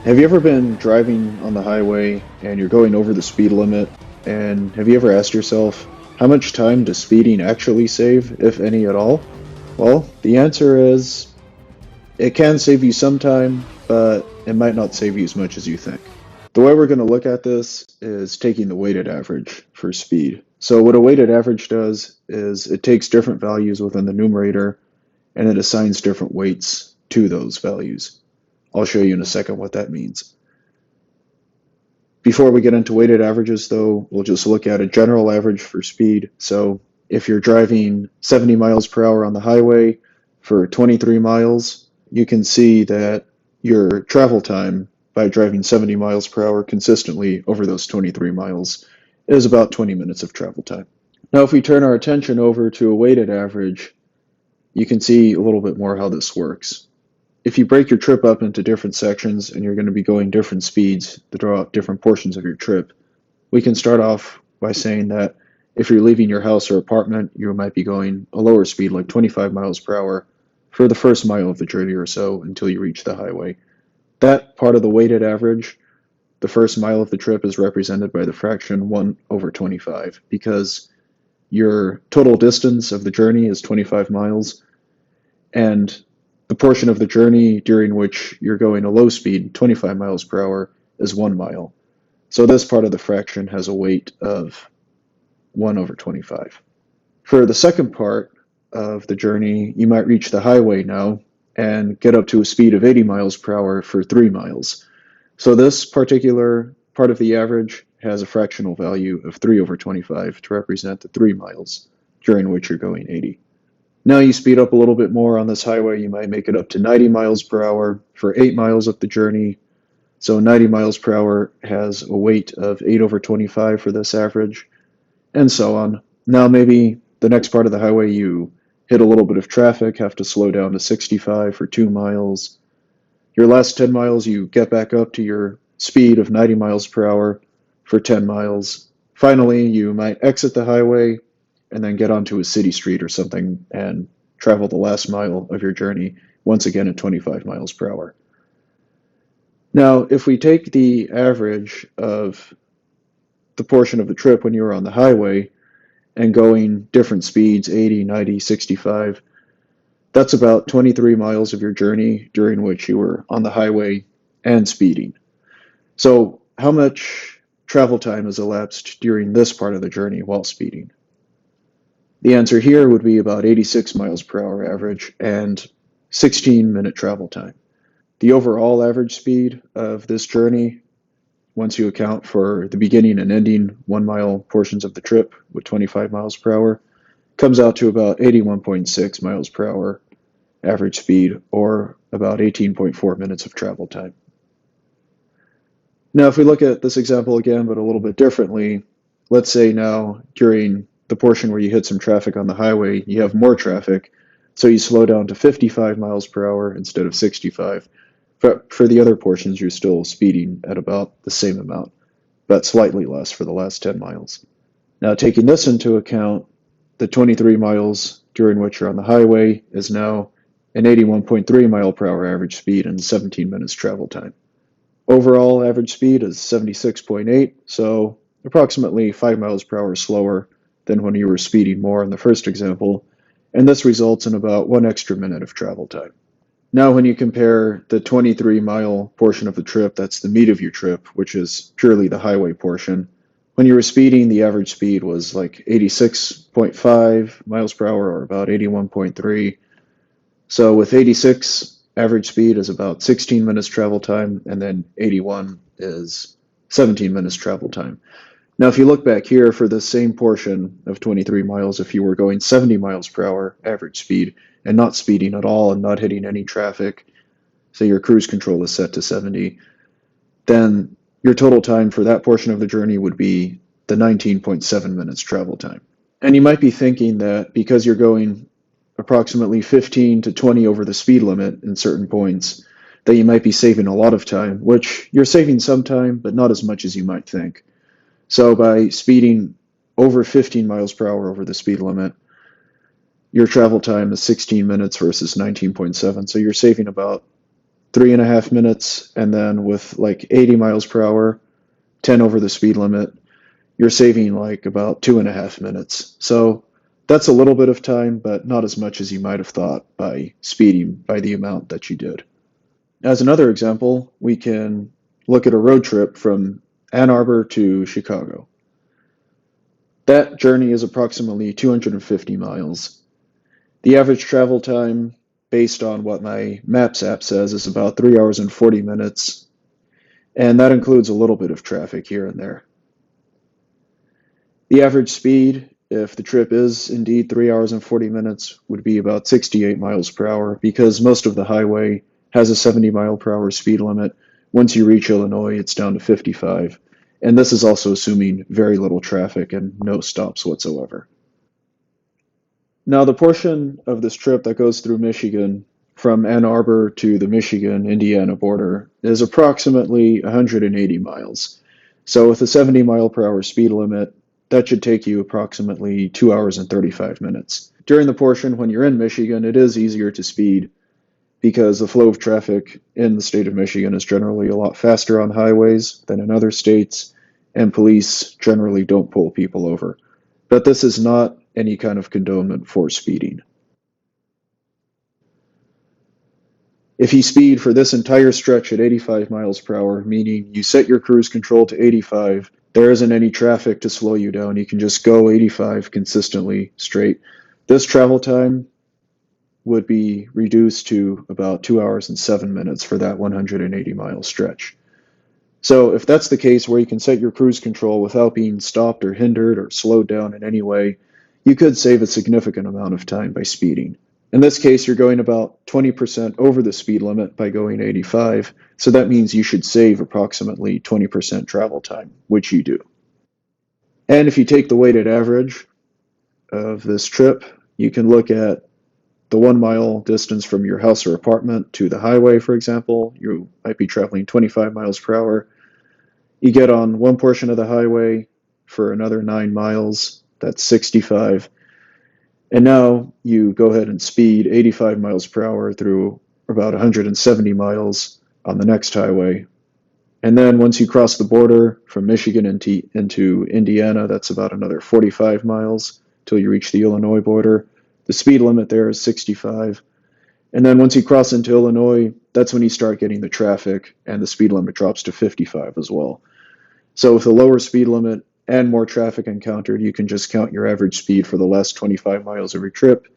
Have you ever been driving on the highway and you're going over the speed limit? And have you ever asked yourself, how much time does speeding actually save, if any at all? Well, the answer is it can save you some time, but it might not save you as much as you think. The way we're going to look at this is taking the weighted average for speed. So, what a weighted average does is it takes different values within the numerator and it assigns different weights to those values. I'll show you in a second what that means. Before we get into weighted averages, though, we'll just look at a general average for speed. So if you're driving 70 miles per hour on the highway for 23 miles, you can see that your travel time by driving 70 miles per hour consistently over those 23 miles is about 20 minutes of travel time. Now, if we turn our attention over to a weighted average, you can see a little bit more how this works. If you break your trip up into different sections and you're going to be going different speeds throughout different portions of your trip, we can start off by saying that if you're leaving your house or apartment, you might be going a lower speed, like 25 miles per hour, for the first mile of the journey or so until you reach the highway. That part of the weighted average, the first mile of the trip, is represented by the fraction 1 over 25 because your total distance of the journey is 25 miles, and the portion of the journey during which you're going a low speed, 25 miles per hour, is 1 mile. So this part of the fraction has a weight of 1 over 25. For the second part of the journey, you might reach the highway now and get up to a speed of 80 miles per hour for 3 miles. So this particular part of the average has a fractional value of 3 over 25 to represent the 3 miles during which you're going 80. Now you speed up a little bit more on this highway, you might make it up to 90 miles per hour for 8 miles of the journey. So 90 miles per hour has a weight of 8 over 25 for this average, and so on. Now maybe the next part of the highway you hit a little bit of traffic, have to slow down to 65 for 2 miles. Your last 10 miles you get back up to your speed of 90 miles per hour for 10 miles. Finally, you might exit the highway and then get onto a city street or something and travel the last mile of your journey, once again at 25 miles per hour. Now, if we take the average of the portion of the trip when you were on the highway and going different speeds, 80, 90, 65, that's about 23 miles of your journey during which you were on the highway and speeding. So how much travel time has elapsed during this part of the journey while speeding? The answer here would be about 86 miles per hour average and 16-minute travel time. The overall average speed of this journey, once you account for the beginning and ending 1 mile portions of the trip with 25 miles per hour, comes out to about 81.6 miles per hour average speed, or about 18.4 minutes of travel time. Now, if we look at this example again, but a little bit differently, let's say now during the portion where you hit some traffic on the highway, you have more traffic, so you slow down to 55 miles per hour instead of 65. But for the other portions, you're still speeding at about the same amount, but slightly less for the last 10 miles. Now, taking this into account, the 23 miles during which you're on the highway is now an 81.3 mile per hour average speed and 17 minutes travel time. Overall average speed is 76.8, so approximately 5 miles per hour slower than when you were speeding more in the first example, and this results in about 1 extra minute of travel time. Now when you compare the 23-mile portion of the trip, that's the meat of your trip, which is purely the highway portion, when you were speeding, the average speed was like 86.5 miles per hour, or about 81.3. So with 86, average speed is about 16 minutes travel time, and then 81 is 17 minutes travel time. Now, if you look back here for the same portion of 23 miles, if you were going 70 miles per hour average speed and not speeding at all and not hitting any traffic, so your cruise control is set to 70, then your total time for that portion of the journey would be the 19.7 minutes travel time. And you might be thinking that because you're going approximately 15 to 20 over the speed limit in certain points, that you might be saving a lot of time, which you're saving some time, but not as much as you might think. So by speeding over 15 miles per hour over the speed limit, your travel time is 16 minutes versus 19.7, so you're saving about 3.5 minutes, and then with like 80 miles per hour, 10 over the speed limit, you're saving like about 2.5 minutes. So that's a little bit of time, but not as much as you might have thought by speeding by the amount that you did. As another example, we can look at a road trip from Ann Arbor to Chicago. That journey is approximately 250 miles. The average travel time, based on what my Maps app says, is about 3 hours and 40 minutes, and that includes a little bit of traffic here and there. The average speed, if the trip is indeed 3 hours and 40 minutes, would be about 68 miles per hour because most of the highway has a 70 mile per hour speed limit. Once you reach Illinois, it's down to 55. And this is also assuming very little traffic and no stops whatsoever. Now, the portion of this trip that goes through Michigan from Ann Arbor to the Michigan-Indiana border is approximately 180 miles. So with a 70 mile per hour speed limit, that should take you approximately 2 hours and 35 minutes. During the portion when you're in Michigan, it is easier to speed because the flow of traffic in the state of Michigan is generally a lot faster on highways than in other states, and police generally don't pull people over. But this is not any kind of condonement for speeding. If you speed for this entire stretch at 85 miles per hour, meaning you set your cruise control to 85, there isn't any traffic to slow you down. You can just go 85 consistently straight. This travel time would be reduced to about 2 hours and 7 minutes for that 180 mile stretch. So if that's the case where you can set your cruise control without being stopped or hindered or slowed down in any way, you could save a significant amount of time by speeding. In this case, you're going about 20% over the speed limit by going 85, so that means you should save approximately 20% travel time, which you do. And if you take the weighted average of this trip, you can look at the 1 mile distance from your house or apartment to the highway, for example. You might be traveling 25 miles per hour. You get on one portion of the highway for another 9 miles, that's 65. And now you go ahead and speed 85 miles per hour through about 170 miles on the next highway. And then once you cross the border from Michigan into Indiana, that's about another 45 miles till you reach the Illinois border. The speed limit there is 65. And then once you cross into Illinois, that's when you start getting the traffic, and the speed limit drops to 55 as well. So with a lower speed limit and more traffic encountered, you can just count your average speed for the last 25 miles of your trip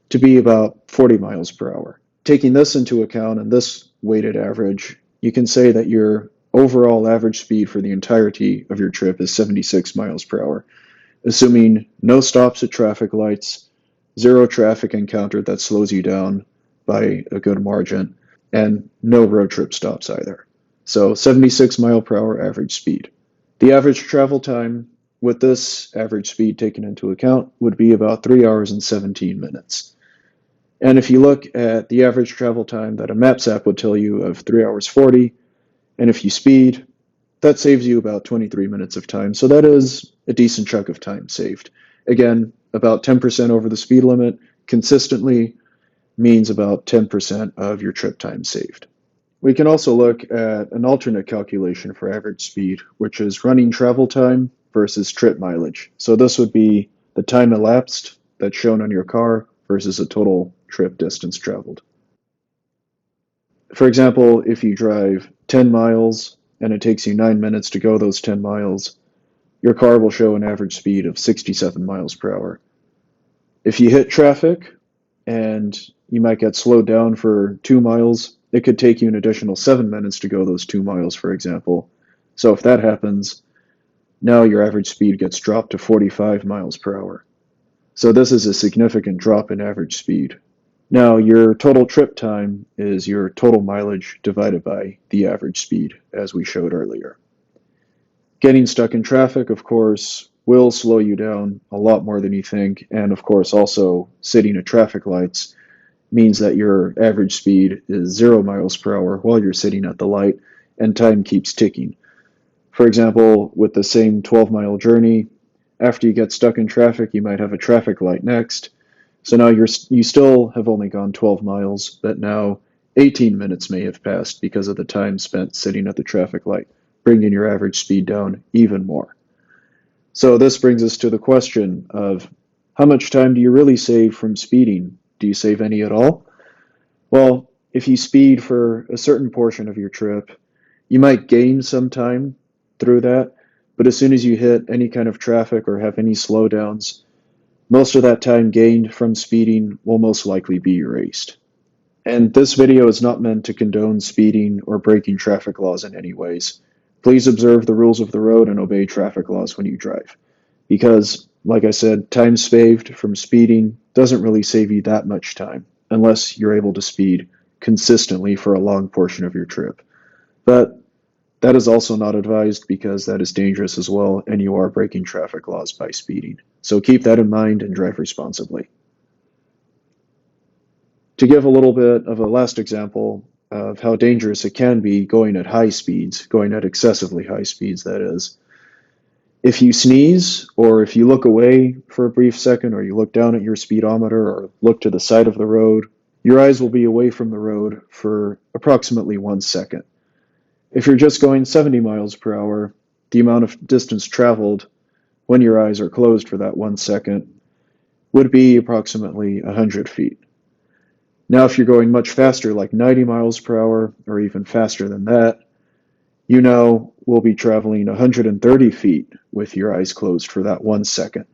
to be about 40 miles per hour. Taking this into account and this weighted average, you can say that your overall average speed for the entirety of your trip is 76 miles per hour, assuming no stops at traffic lights, zero traffic encountered that slows you down by a good margin, and no road trip stops either. So 76 mile per hour average speed. The average travel time with this average speed taken into account would be about 3 hours and 17 minutes. And if you look at the average travel time that a Maps app would tell you of 3 hours 40, and if you speed, that saves you about 23 minutes of time. So that is a decent chunk of time saved. Again, about 10% over the speed limit consistently means about 10% of your trip time saved. We can also look at an alternate calculation for average speed, which is running travel time versus trip mileage. So this would be the time elapsed that's shown on your car versus a total trip distance traveled. For example, if you drive 10 miles and it takes you 9 minutes to go those 10 miles, your car will show an average speed of 67 miles per hour. If you hit traffic and you might get slowed down for 2 miles, it could take you an additional 7 minutes to go those 2 miles, for example. So if that happens, now your average speed gets dropped to 45 miles per hour. So this is a significant drop in average speed. Now, your total trip time is your total mileage divided by the average speed, as we showed earlier. Getting stuck in traffic, of course, will slow you down a lot more than you think, and of course also sitting at traffic lights means that your average speed is 0 miles per hour while you're sitting at the light, and time keeps ticking. For example, with the same 12-mile journey, after you get stuck in traffic, you might have a traffic light next. So now you still have only gone 12 miles, but now 18 minutes may have passed because of the time spent sitting at the traffic light, bringing your average speed down even more. So this brings us to the question of how much time do you really save from speeding? Do you save any at all? Well, if you speed for a certain portion of your trip, you might gain some time through that, but as soon as you hit any kind of traffic or have any slowdowns, most of that time gained from speeding will most likely be erased. And this video is not meant to condone speeding or breaking traffic laws in any ways. Please observe the rules of the road and obey traffic laws when you drive. Because, like I said, time saved from speeding doesn't really save you that much time unless you're able to speed consistently for a long portion of your trip. But that is also not advised because that is dangerous as well, and you are breaking traffic laws by speeding. So keep that in mind and drive responsibly. To give a little bit of a last example of how dangerous it can be going at high speeds, going at excessively high speeds, that is, if you sneeze or if you look away for a brief second or you look down at your speedometer or look to the side of the road, your eyes will be away from the road for approximately 1 second. If you're just going 70 miles per hour, the amount of distance traveled when your eyes are closed for that 1 second would be approximately 100 feet. Now, if you're going much faster, like 90 miles per hour, or even faster than that, you now will be traveling 130 feet with your eyes closed for that 1 second.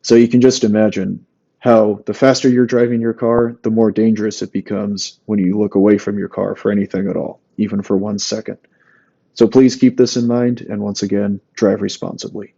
So you can just imagine how the faster you're driving your car, the more dangerous it becomes when you look away from your car for anything at all, even for 1 second. So please keep this in mind, and once again, drive responsibly.